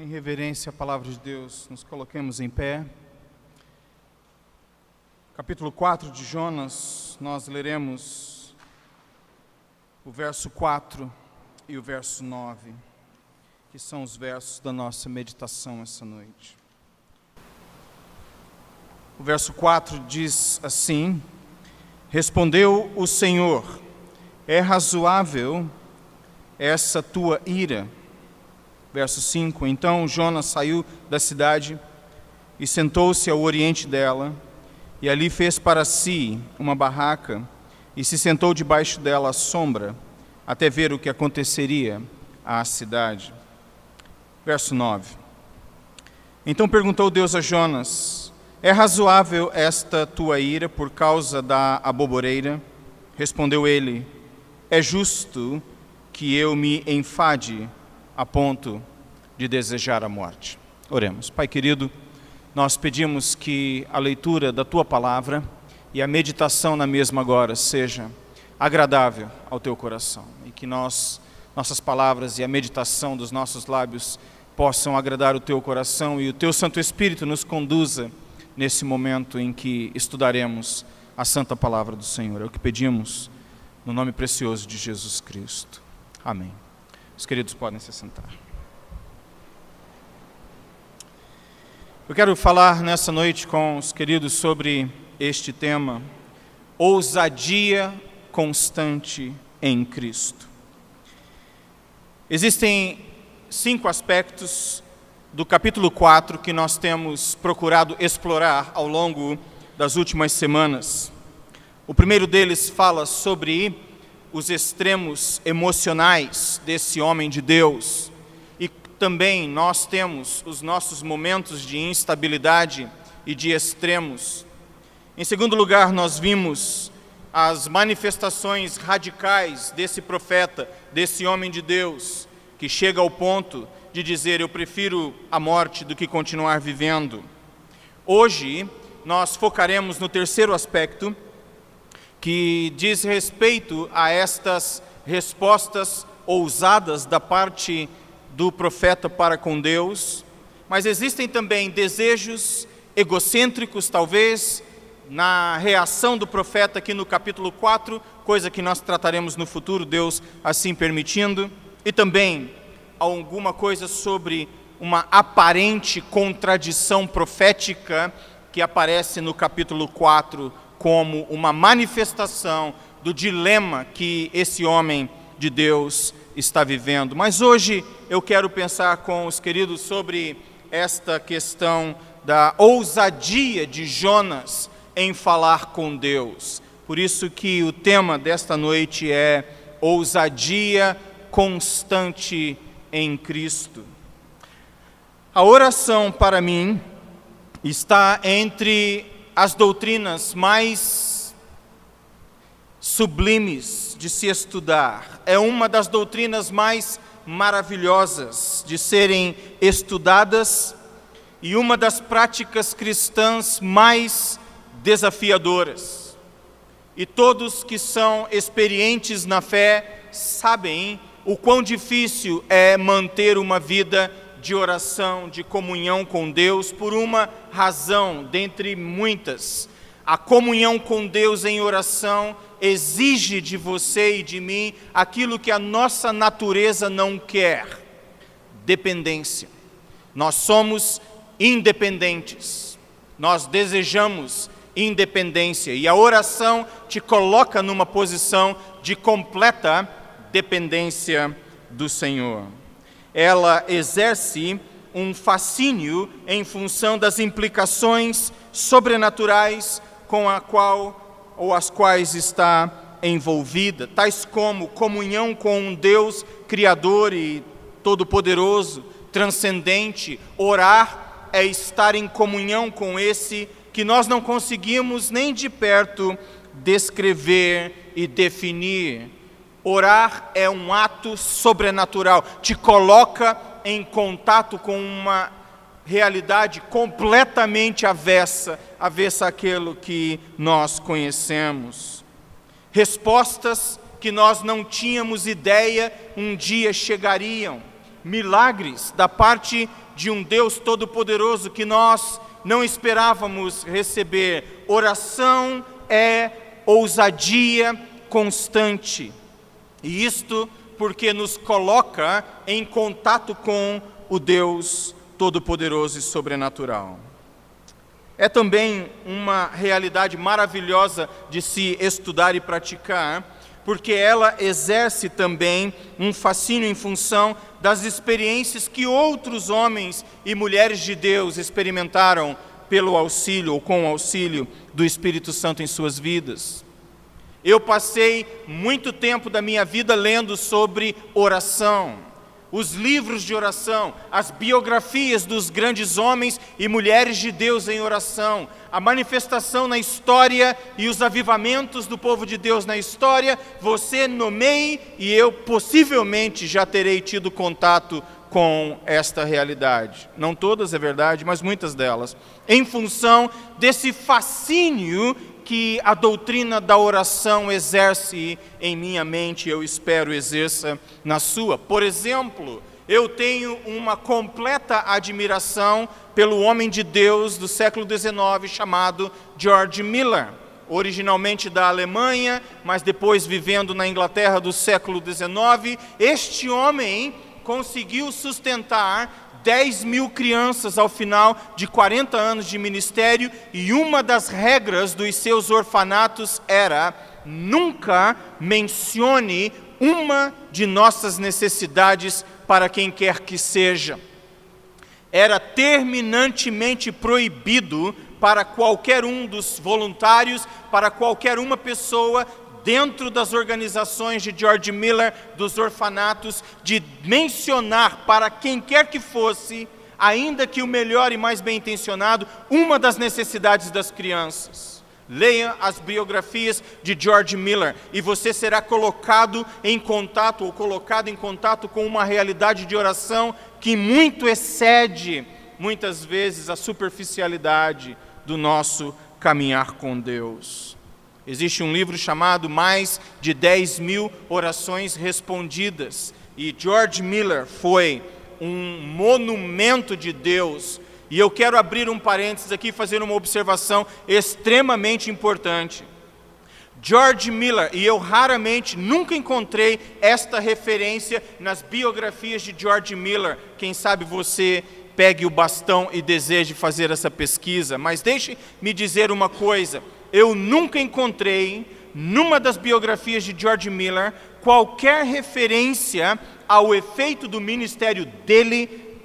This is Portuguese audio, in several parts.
Em reverência à palavra de Deus, nos coloquemos em pé. Capítulo 4 de Jonas, nós leremos o verso 4 e o verso 9, que são os versos da nossa meditação essa noite. O verso 4 diz assim: Respondeu o Senhor, é razoável essa tua ira? Verso 5, então Jonas saiu da cidade e sentou-se ao oriente dela, e ali fez para si uma barraca, e se sentou debaixo dela à sombra, até ver o que aconteceria à cidade. Verso 9, então perguntou Deus a Jonas, é razoável esta tua ira por causa da aboboreira? Respondeu ele, é justo que eu me enfade a ponto de desejar a morte. Oremos. Pai querido, nós pedimos que a leitura da Tua Palavra e a meditação na mesma agora seja agradável ao Teu coração e que nossas palavras e a meditação dos nossos lábios possam agradar o Teu coração e o Teu Santo Espírito nos conduza nesse momento em que estudaremos a Santa Palavra do Senhor. É o que pedimos no nome precioso de Jesus Cristo. Amém. Os queridos podem se sentar. Eu quero falar nessa noite com os queridos sobre este tema, ousadia constante em Cristo. Existem 5 aspectos do capítulo 4 que nós temos procurado explorar ao longo das últimas semanas. O primeiro deles fala sobre os extremos emocionais desse homem de Deus. E também nós temos os nossos momentos de instabilidade e de extremos. Em segundo lugar, nós vimos as manifestações radicais desse profeta, desse homem de Deus, que chega ao ponto de dizer, eu prefiro a morte do que continuar vivendo. Hoje, nós focaremos no terceiro aspecto, que diz respeito a estas respostas ousadas da parte do profeta para com Deus, mas existem também desejos egocêntricos, talvez, na reação do profeta aqui no capítulo 4, coisa que nós trataremos no futuro, Deus assim permitindo, e também alguma coisa sobre uma aparente contradição profética que aparece no capítulo 4, como uma manifestação do dilema que esse homem de Deus está vivendo. Mas hoje eu quero pensar com os queridos sobre esta questão da ousadia de Jonas em falar com Deus. Por isso que o tema desta noite é ousadia constante em Cristo. A oração para mim está entre as doutrinas mais sublimes de se estudar. É uma das doutrinas mais maravilhosas de serem estudadas e uma das práticas cristãs mais desafiadoras. E todos que são experientes na fé sabem o quão difícil é manter uma vida de oração, de comunhão com Deus, por uma razão, dentre muitas. A comunhão com Deus em oração exige de você e de mim aquilo que a nossa natureza não quer: dependência. Nós somos independentes, nós desejamos independência, e a oração te coloca numa posição de completa dependência do Senhor. Ela exerce um fascínio em função das implicações sobrenaturais com a qual ou as quais está envolvida, tais como comunhão com um Deus criador e todo-poderoso, transcendente. Orar é estar em comunhão com esse que nós não conseguimos nem de perto descrever e definir. Orar é um ato sobrenatural, te coloca em contato com uma realidade completamente avessa àquilo que nós conhecemos. Respostas que nós não tínhamos ideia um dia chegariam. Milagres da parte de um Deus todo-poderoso que nós não esperávamos receber. Oração é ousadia constante. E isto porque nos coloca em contato com o Deus todo-poderoso e sobrenatural. É também uma realidade maravilhosa de se estudar e praticar, porque ela exerce também um fascínio em função das experiências que outros homens e mulheres de Deus experimentaram pelo auxílio ou com o auxílio do Espírito Santo em suas vidas. Eu passei muito tempo da minha vida lendo sobre oração, os livros de oração, as biografias dos grandes homens e mulheres de Deus em oração, a manifestação na história e os avivamentos do povo de Deus na história. Você nomeie e eu possivelmente já terei tido contato com esta realidade. Não todas, é verdade, mas muitas delas. Em função desse fascínio que a doutrina da oração exerce em minha mente, eu espero exerça na sua. Por exemplo, eu tenho uma completa admiração pelo homem de Deus do século XIX chamado George Miller, originalmente da Alemanha, mas depois vivendo na Inglaterra do século XIX. Este homem conseguiu sustentar 10.000 crianças ao final de 40 anos de ministério, e uma das regras dos seus orfanatos era: nunca mencione uma de nossas necessidades para quem quer que seja. Era terminantemente proibido para qualquer um dos voluntários, para qualquer uma pessoa dentro das organizações de George Miller, dos orfanatos, de mencionar para quem quer que fosse, ainda que o melhor e mais bem intencionado, uma das necessidades das crianças. Leia as biografias de George Miller e você será colocado em contato ou colocado em contato com uma realidade de oração que muito excede, muitas vezes, a superficialidade do nosso caminhar com Deus. Existe um livro chamado Mais de 10.000 Orações Respondidas, e George Miller foi um monumento de Deus. E eu quero abrir um parênteses aqui e fazer uma observação extremamente importante. George Miller, e eu raramente, nunca encontrei esta referência nas biografias de George Miller. Quem sabe você pegue o bastão e deseje fazer essa pesquisa, mas deixe-me dizer uma coisa: eu nunca encontrei, numa das biografias de George Miller, qualquer referência ao efeito do ministério dele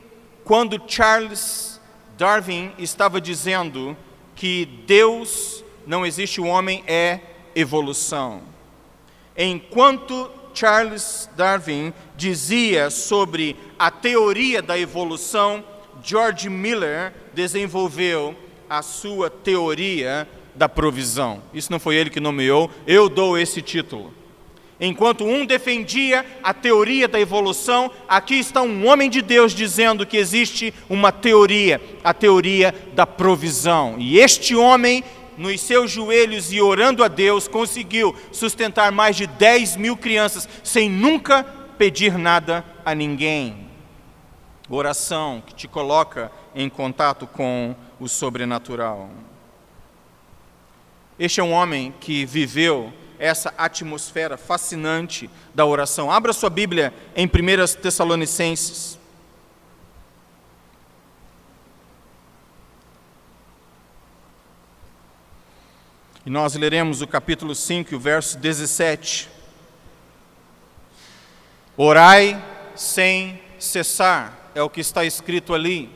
quando Charles Darwin estava dizendo que Deus não existe, o homem é evolução. Enquanto Charles Darwin dizia sobre a teoria da evolução, George Miller desenvolveu a sua teoria da provisão. Isso não foi ele que nomeou, eu dou esse título. Enquanto um defendia a teoria da evolução, aqui está um homem de Deus dizendo que existe uma teoria, a teoria da provisão. E este homem, nos seus joelhos e orando a Deus, conseguiu sustentar mais de 10.000 crianças sem nunca pedir nada a ninguém. Oração que te coloca em contato com o sobrenatural. Este é um homem que viveu essa atmosfera fascinante da oração. Abra sua Bíblia em 1 Tessalonicenses. E nós leremos o capítulo 5, o verso 17. Orai sem cessar, é o que está escrito ali.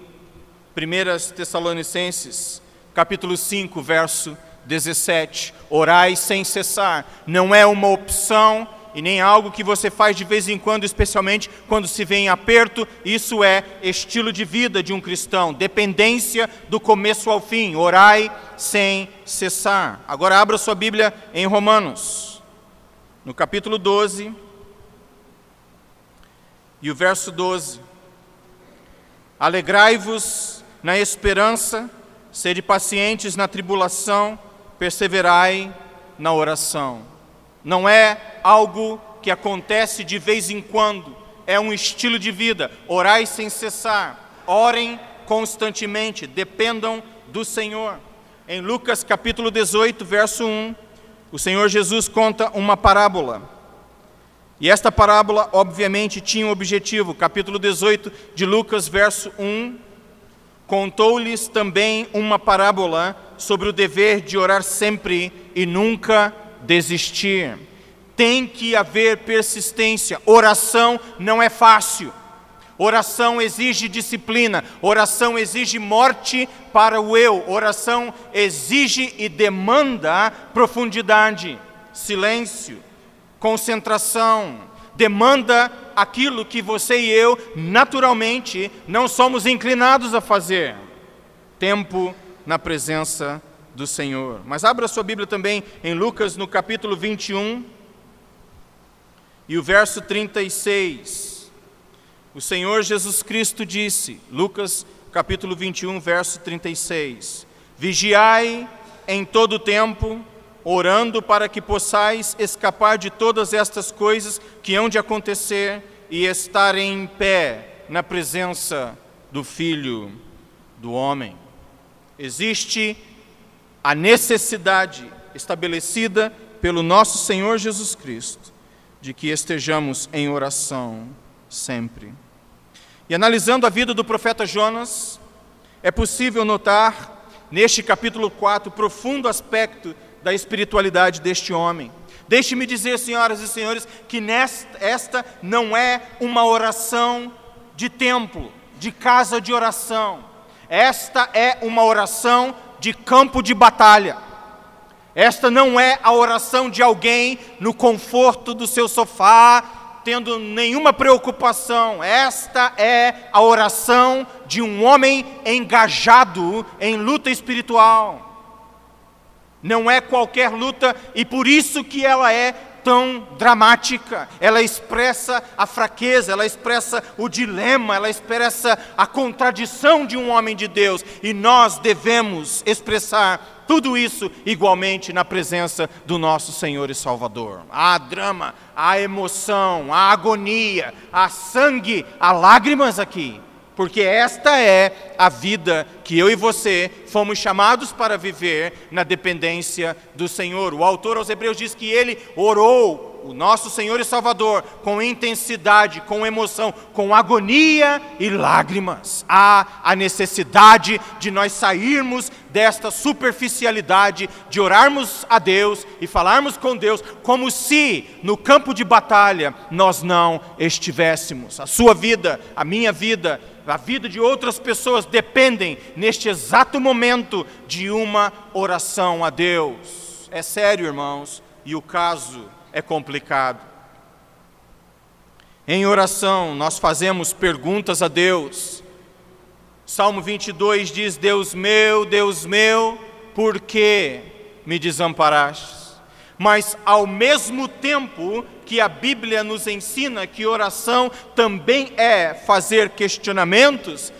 1 Tessalonicenses, capítulo 5, verso 17. Orai sem cessar. Não é uma opção e nem algo que você faz de vez em quando, especialmente quando se vê em aperto. Isso é estilo de vida de um cristão, dependência do começo ao fim. Orai sem cessar. Agora abra sua Bíblia em Romanos, no capítulo 12 e o verso 12. Alegrai-vos na esperança, sede pacientes na tribulação, perseverai na oração. Não é algo que acontece de vez em quando, é um estilo de vida. Orai sem cessar. orem constantemente, dependam do Senhor. Em Lucas capítulo 18, verso 1, o Senhor Jesus conta uma parábola. E esta parábola, obviamente, tinha um objetivo. Capítulo 18 de Lucas, verso 1, contou-lhes também uma parábola sobre o dever de orar sempre e nunca desistir. Tem que haver persistência. Oração não é fácil. Oração exige disciplina. Oração exige morte para o eu. Oração exige e demanda profundidade, silêncio, concentração. Demanda aquilo que você e eu, naturalmente, não somos inclinados a fazer. Tempo na presença do Senhor. Mas abra sua Bíblia também em Lucas, no capítulo 21, e o verso 36. O Senhor Jesus Cristo disse, Lucas capítulo 21, verso 36, vigiai em todo o tempo, orando para que possais escapar de todas estas coisas que hão de acontecer e estar em pé na presença do Filho do Homem. Existe a necessidade estabelecida pelo nosso Senhor Jesus Cristo de que estejamos em oração sempre. E analisando a vida do profeta Jonas, é possível notar neste capítulo 4 o profundo aspecto da espiritualidade deste homem. Deixe-me dizer, senhoras e senhores, que esta não é uma oração de templo, de casa de oração. Esta é uma oração de campo de batalha. Esta não é a oração de alguém no conforto do seu sofá, tendo nenhuma preocupação. Esta é a oração de um homem engajado em luta espiritual. Não é qualquer luta, e por isso que ela é tão dramática. Ela expressa a fraqueza, ela expressa o dilema, ela expressa a contradição de um homem de Deus. E nós devemos expressar tudo isso igualmente na presença do nosso Senhor e Salvador. Há drama, há emoção, há agonia, há sangue, há lágrimas aqui. Porque esta é a vida que eu e você fomos chamados para viver na dependência do Senhor. O autor aos Hebreus diz que ele orou, o nosso Senhor e Salvador, com intensidade, com emoção, com agonia e lágrimas. Há a necessidade de nós sairmos desta superficialidade, de orarmos a Deus e falarmos com Deus como se no campo de batalha nós não estivéssemos. A sua vida, a minha vida, a vida de outras pessoas dependem, neste exato momento, de uma oração a Deus. É sério, irmãos, e o caso é complicado. Em oração, nós fazemos perguntas a Deus. Salmo 22 diz, Deus meu, por que me desamparaste? Mas, ao mesmo tempo que a Bíblia nos ensina que oração também é fazer questionamentos,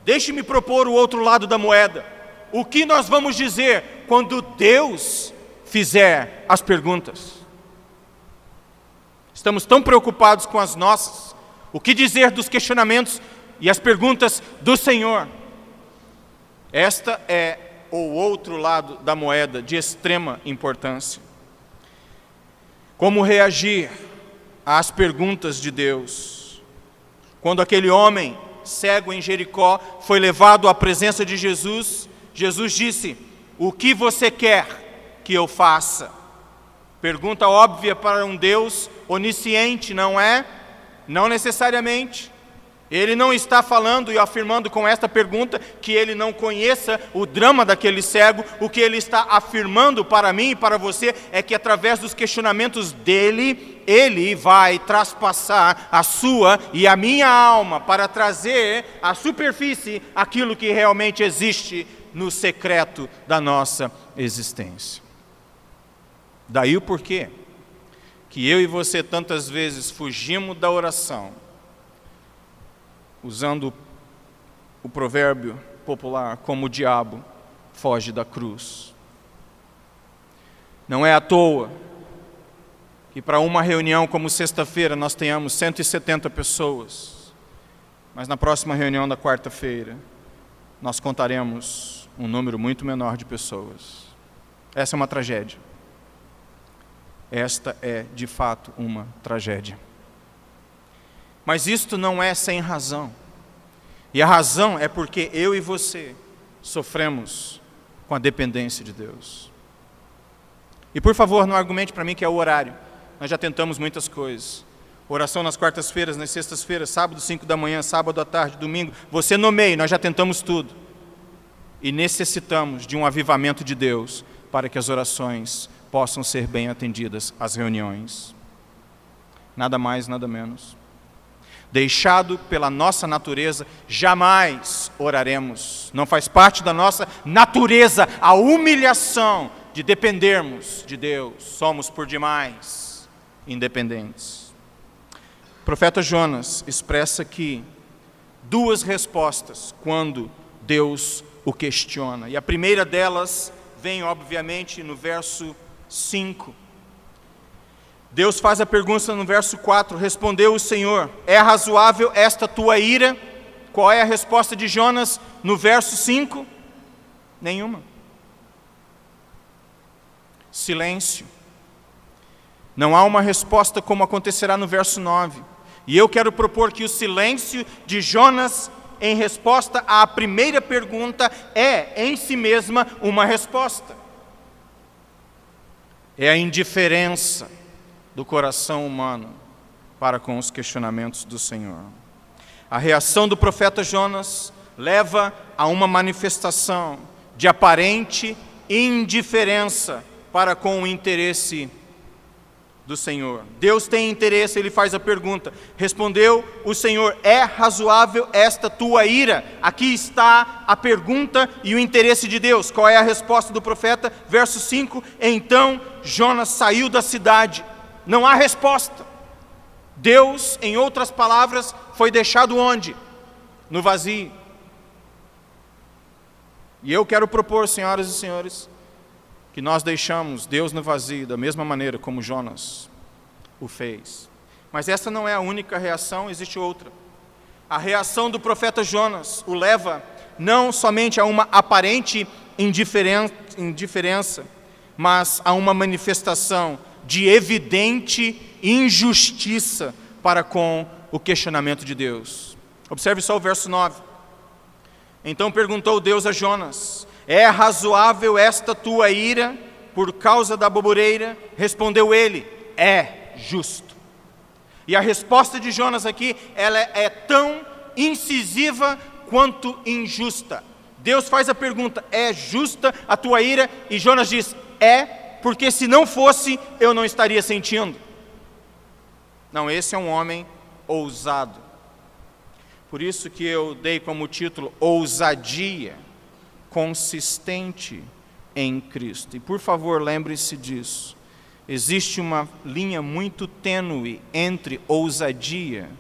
deixe-me propor o outro lado da moeda. O que nós vamos dizer quando Deus fizer as perguntas? Estamos tão preocupados com as nossas. O que dizer dos questionamentos e as perguntas do Senhor? Esta é o outro lado da moeda de extrema importância. Como reagir às perguntas de Deus? Quando aquele homem cego em Jericó foi levado à presença de Jesus, Jesus disse, o que você quer que eu faça? Pergunta óbvia para um Deus onisciente, não é? Não necessariamente. Ele não está falando e afirmando com esta pergunta que ele não conheça o drama daquele cego. O que ele está afirmando para mim e para você é que através dos questionamentos dele, ele vai traspassar a sua e a minha alma para trazer à superfície aquilo que realmente existe no secreto da nossa existência. Daí o porquê que eu e você tantas vezes fugimos da oração, usando o provérbio popular como o diabo foge da cruz. Não é à toa que para uma reunião como sexta-feira nós tenhamos 170 pessoas Mas na próxima reunião da quarta-feira, nós contaremos um número muito menor de pessoas. Essa é uma tragédia. Esta é, de fato, uma tragédia. Mas isto não é sem razão. E a razão é porque eu e você sofremos com a dependência de Deus. E por favor, não argumente para mim que é o horário. Nós já tentamos muitas coisas. Oração nas quartas-feiras, nas sextas-feiras, sábado 5 da manhã, sábado à tarde, domingo. Você nomeie, nós já tentamos tudo. E necessitamos de um avivamento de Deus para que as orações possam ser bem atendidas, as reuniões. Nada mais, nada menos. Deixado pela nossa natureza, jamais oraremos. Não faz parte da nossa natureza a humilhação de dependermos de Deus. Somos por demais independentes. O profeta Jonas expressa aqui duas respostas quando Deus o questiona. E a primeira delas vem, obviamente, no verso 5. Deus faz a pergunta no verso 4, respondeu o Senhor, é razoável esta tua ira? Qual é a resposta de Jonas no verso 5? Nenhuma. Silêncio. Não há uma resposta como acontecerá no verso 9. E eu quero propor que o silêncio de Jonas em resposta à primeira pergunta é, em si mesma, uma resposta. É a indiferença do coração humano para com os questionamentos do Senhor. A reação do profeta Jonas leva a uma manifestação de aparente indiferença para com o interesse do Senhor. Deus tem interesse, ele faz a pergunta. Respondeu o Senhor, é razoável esta tua ira? Aqui está a pergunta e o interesse de Deus. Qual é a resposta do profeta? Verso 5, então Jonas saiu da cidade. Não há resposta. Deus, em outras palavras, foi deixado onde? No vazio. E eu quero propor, senhoras e senhores, que nós deixamos Deus no vazio da mesma maneira como Jonas o fez. Mas essa não é a única reação, existe outra. A reação do profeta Jonas o leva não somente a uma aparente indiferença, mas a uma manifestação de evidente injustiça para com o questionamento de Deus. Observe só o verso 9. Então perguntou Deus a Jonas, é razoável esta tua ira por causa da bobureira? Respondeu ele, é justo. E a resposta de Jonas aqui, ela é tão incisiva quanto injusta. Deus faz a pergunta, é justa a tua ira? E Jonas diz, é, porque se não fosse, eu não estaria sentindo. Não, esse é um homem ousado. Por isso que eu dei como título, ousadia consistente em Cristo. E por favor, lembre-se disso. Existe uma linha muito tênue entre ousadia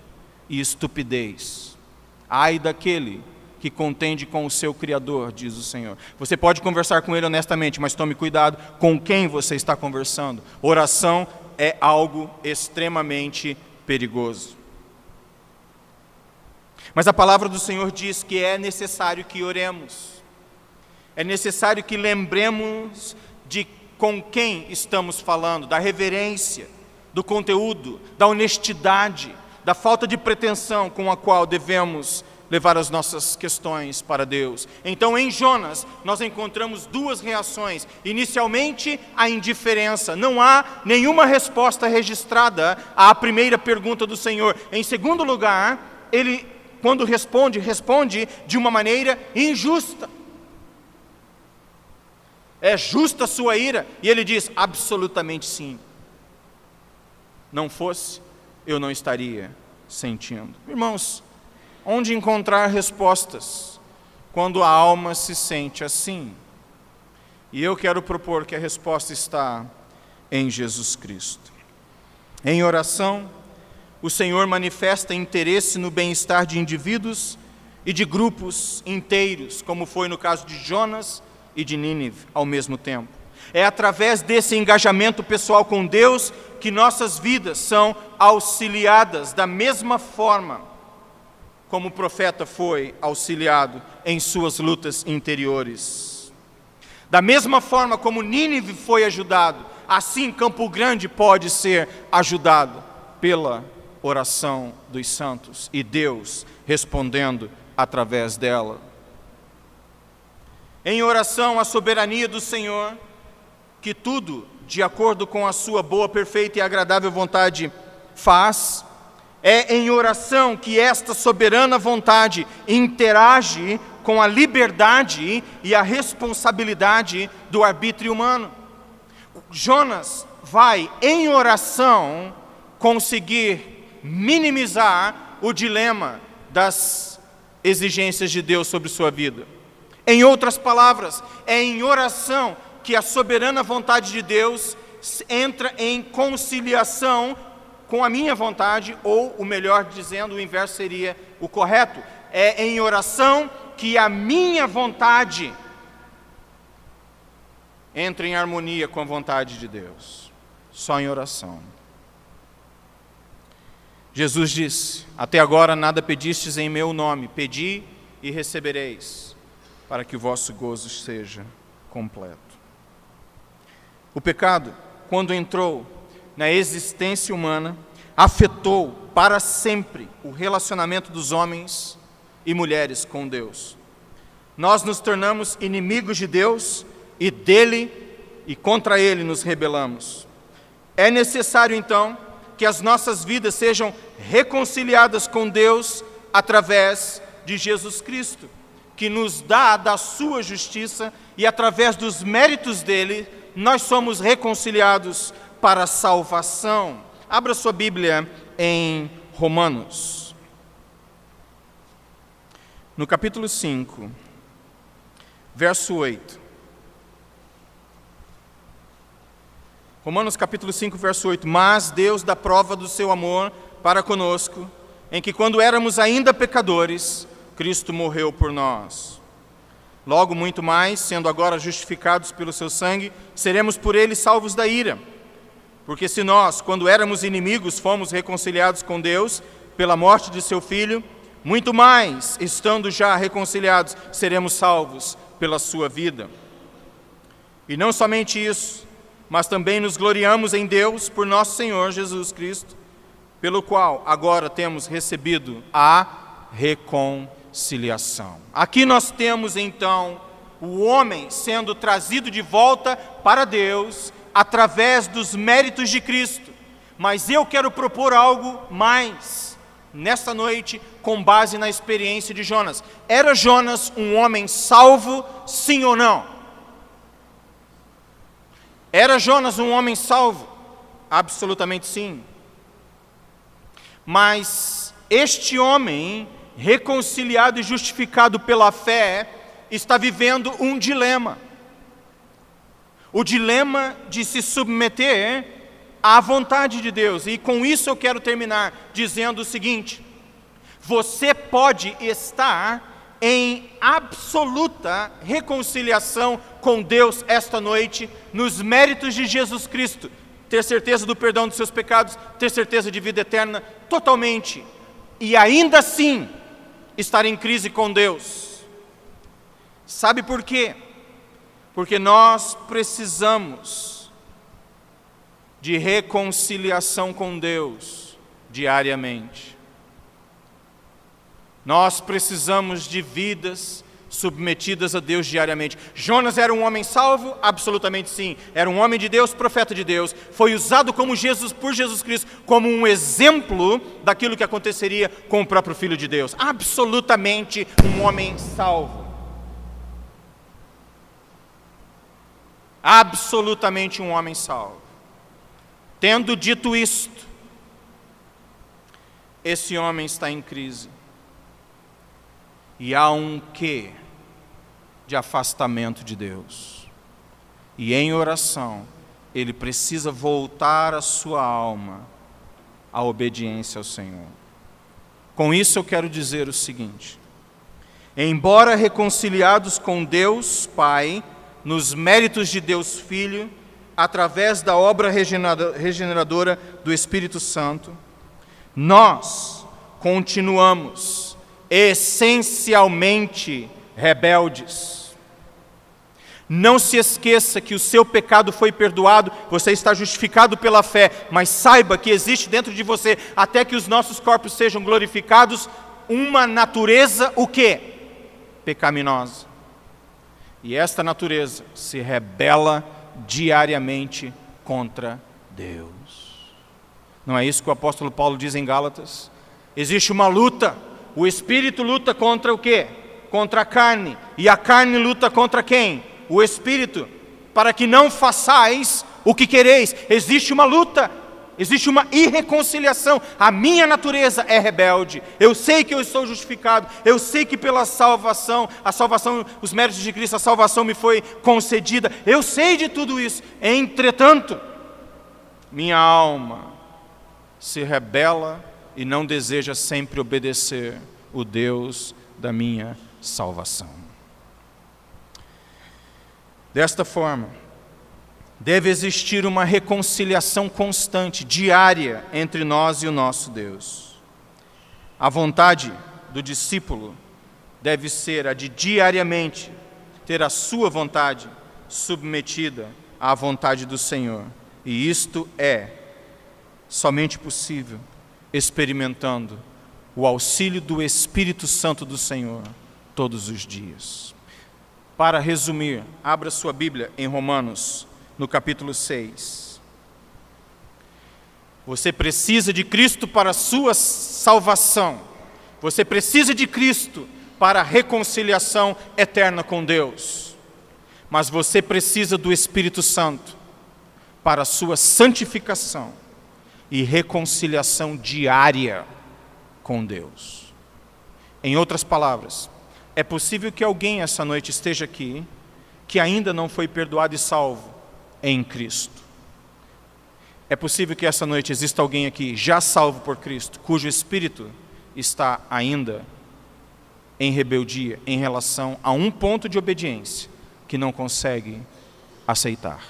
e estupidez. Ai daquele que contende com o seu Criador, diz o Senhor. Você pode conversar com Ele honestamente, mas tome cuidado com quem você está conversando. Oração é algo extremamente perigoso. Mas a palavra do Senhor diz que é necessário que oremos. É necessário que lembremos de com quem estamos falando, da reverência, do conteúdo, da honestidade, da falta de pretensão com a qual devemos levar as nossas questões para Deus. Então, em Jonas, nós encontramos duas reações. Inicialmente, a indiferença. Não há nenhuma resposta registrada à primeira pergunta do Senhor. Em segundo lugar, ele, quando responde de uma maneira injusta. É justa a sua ira? E ele diz, absolutamente sim. Não fosse, eu não estaria sentindo. Irmãos, onde encontrar respostas quando a alma se sente assim? E eu quero propor que a resposta está em Jesus Cristo. Em oração, o Senhor manifesta interesse no bem-estar de indivíduos e de grupos inteiros, como foi no caso de Jonas e de Nínive ao mesmo tempo. É através desse engajamento pessoal com Deus que nossas vidas são auxiliadas da mesma forma como o profeta foi auxiliado em suas lutas interiores. Da mesma forma como Nínive foi ajudado, assim Campo Grande pode ser ajudado pela oração dos santos e Deus respondendo através dela. Em oração à soberania do Senhor, que tudo de acordo com a sua boa, perfeita e agradável vontade faz, é em oração que esta soberana vontade interage com a liberdade e a responsabilidade do arbítrio humano. Jonas vai, em oração, conseguir minimizar o dilema das exigências de Deus sobre sua vida. Em outras palavras, é em oração que a soberana vontade de Deus entra em conciliação com a minha vontade, ou, o melhor dizendo, o inverso seria o correto. É em oração que a minha vontade entra em harmonia com a vontade de Deus. Só em oração. Jesus disse: até agora nada pedistes em meu nome, pedi e recebereis, para que o vosso gozo seja completo. O pecado, quando entrou na existência humana, afetou para sempre o relacionamento dos homens e mulheres com Deus. Nós nos tornamos inimigos de Deus e dele, e contra ele nos rebelamos. É necessário então que as nossas vidas sejam reconciliadas com Deus através de Jesus Cristo, que nos dá da sua justiça, e através dos méritos dele nós somos reconciliados para a salvação. Abra sua Bíblia em Romanos, no capítulo 5, verso 8. Romanos capítulo 5, verso 8. Mas Deus dá prova do seu amor para conosco, em que quando éramos ainda pecadores, Cristo morreu por nós. Logo, muito mais, sendo agora justificados pelo seu sangue, seremos por ele salvos da ira. Porque se nós, quando éramos inimigos, fomos reconciliados com Deus pela morte de seu Filho, muito mais, estando já reconciliados, seremos salvos pela sua vida. E não somente isso, mas também nos gloriamos em Deus por nosso Senhor Jesus Cristo, pelo qual agora temos recebido a reconciliação. Aqui nós temos então o homem sendo trazido de volta para Deus através dos méritos de Cristo. Mas eu quero propor algo mais nesta noite com base na experiência de Jonas. Era Jonas um homem salvo, sim ou não? Era Jonas um homem salvo? Absolutamente sim. Mas este homem, reconciliado e justificado pela fé, está vivendo um dilema. O dilema de se submeter à vontade de Deus. E com isso eu quero terminar dizendo o seguinte: você pode estar em absoluta reconciliação com Deus esta noite, nos méritos de Jesus Cristo, ter certeza do perdão dos seus pecados, ter certeza de vida eterna, totalmente, e ainda assim estar em crise com Deus. Sabe por quê? Porque nós precisamos de reconciliação com Deus diariamente. Nós precisamos de vidas submetidas a Deus diariamente. Jonas era um homem salvo? Absolutamente sim. Era um homem de Deus, profeta de Deus. Foi usado como por Jesus Cristo como um exemplo daquilo que aconteceria com o próprio Filho de Deus. Absolutamente um homem salvo. Absolutamente um homem salvo. Tendo dito isto, esse homem está em crise. E há um quê de afastamento de Deus. E em oração, ele precisa voltar a sua alma à obediência ao Senhor. Com isso eu quero dizer o seguinte: embora reconciliados com Deus Pai, nos méritos de Deus Filho, através da obra regeneradora do Espírito Santo, nós continuamos essencialmente rebeldes. Não se esqueça que o seu pecado foi perdoado, você está justificado pela fé, mas saiba que existe dentro de você, até que os nossos corpos sejam glorificados, uma natureza, o quê? Pecaminosa. E esta natureza se rebela diariamente contra Deus. Não é isso que o apóstolo Paulo diz em Gálatas? Existe uma luta, o Espírito luta contra o quê? Contra a carne, e a carne luta contra quem? O Espírito, para que não façais o que quereis. Existe uma luta, existe uma irreconciliação. A minha natureza é rebelde. Eu sei que eu estou justificado, eu sei que pela salvação, a salvação, os méritos de Cristo, a salvação me foi concedida. Eu sei de tudo isso. Entretanto, minha alma se rebela e não deseja sempre obedecer o Deus da minha salvação. Desta forma, deve existir uma reconciliação constante, diária, entre nós e o nosso Deus. A vontade do discípulo deve ser a de diariamente ter a sua vontade submetida à vontade do Senhor. E isto é somente possível experimentando o auxílio do Espírito Santo do Senhor todos os dias. Para resumir, abra sua Bíblia em Romanos, no capítulo 6. Você precisa de Cristo para a sua salvação. Você precisa de Cristo para a reconciliação eterna com Deus. Mas você precisa do Espírito Santo para a sua santificação e reconciliação diária com Deus. Em outras palavras, é possível que alguém essa noite esteja aqui que ainda não foi perdoado e salvo em Cristo. É possível que essa noite exista alguém aqui já salvo por Cristo, cujo espírito está ainda em rebeldia em relação a um ponto de obediência que não consegue aceitar.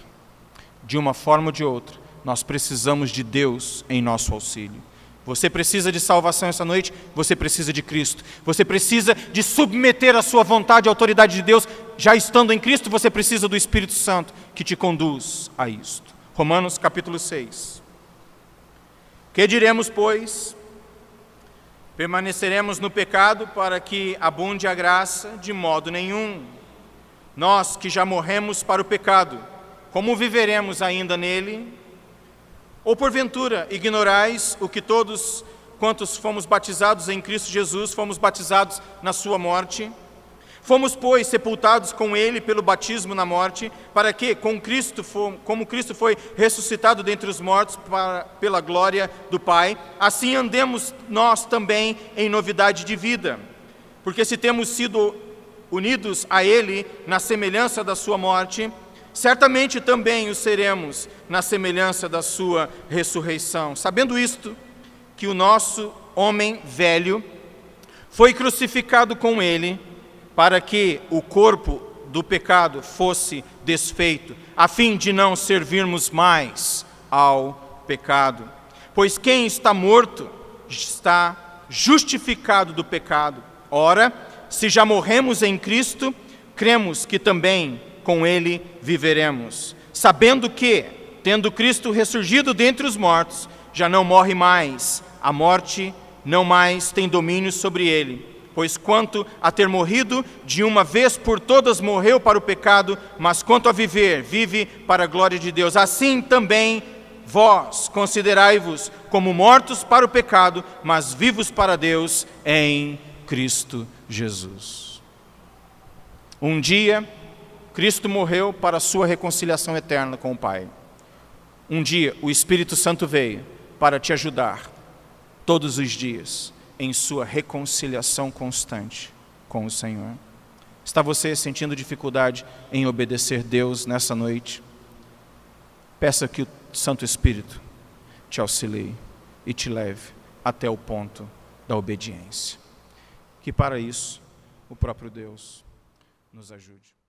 De uma forma ou de outra, nós precisamos de Deus em nosso auxílio. Você precisa de salvação essa noite, você precisa de Cristo. Você precisa de submeter a sua vontade à autoridade de Deus. Já estando em Cristo, você precisa do Espírito Santo que te conduz a isto. Romanos capítulo 6. Que diremos, pois? Permaneceremos no pecado para que abunde a graça? De modo nenhum. Nós que já morremos para o pecado, como viveremos ainda nele? Ou porventura ignorais o que todos quantos fomos batizados em Cristo Jesus, fomos batizados na sua morte? Fomos, pois, sepultados com ele pelo batismo na morte, para que, como Cristo foi ressuscitado dentre os mortos pela glória do Pai, assim andemos nós também em novidade de vida. Porque se temos sido unidos a ele na semelhança da sua morte, certamente também o seremos na semelhança da sua ressurreição. Sabendo isto, que o nosso homem velho foi crucificado com ele, para que o corpo do pecado fosse desfeito, a fim de não servirmos mais ao pecado. Pois quem está morto está justificado do pecado. Ora, se já morremos em Cristo, cremos que também com ele viveremos, sabendo que, tendo Cristo ressurgido dentre os mortos, já não morre mais, a morte não mais tem domínio sobre ele. Pois quanto a ter morrido, de uma vez por todas morreu para o pecado, mas quanto a viver, vive para a glória de Deus. Assim também vós considerai-vos como mortos para o pecado, mas vivos para Deus em Cristo Jesus. Um dia, Cristo morreu para a sua reconciliação eterna com o Pai. Um dia, o Espírito Santo veio para te ajudar todos os dias em sua reconciliação constante com o Senhor. Está você sentindo dificuldade em obedecer Deus nessa noite? Peça que o Santo Espírito te auxilie e te leve até o ponto da obediência. Que para isso o próprio Deus nos ajude.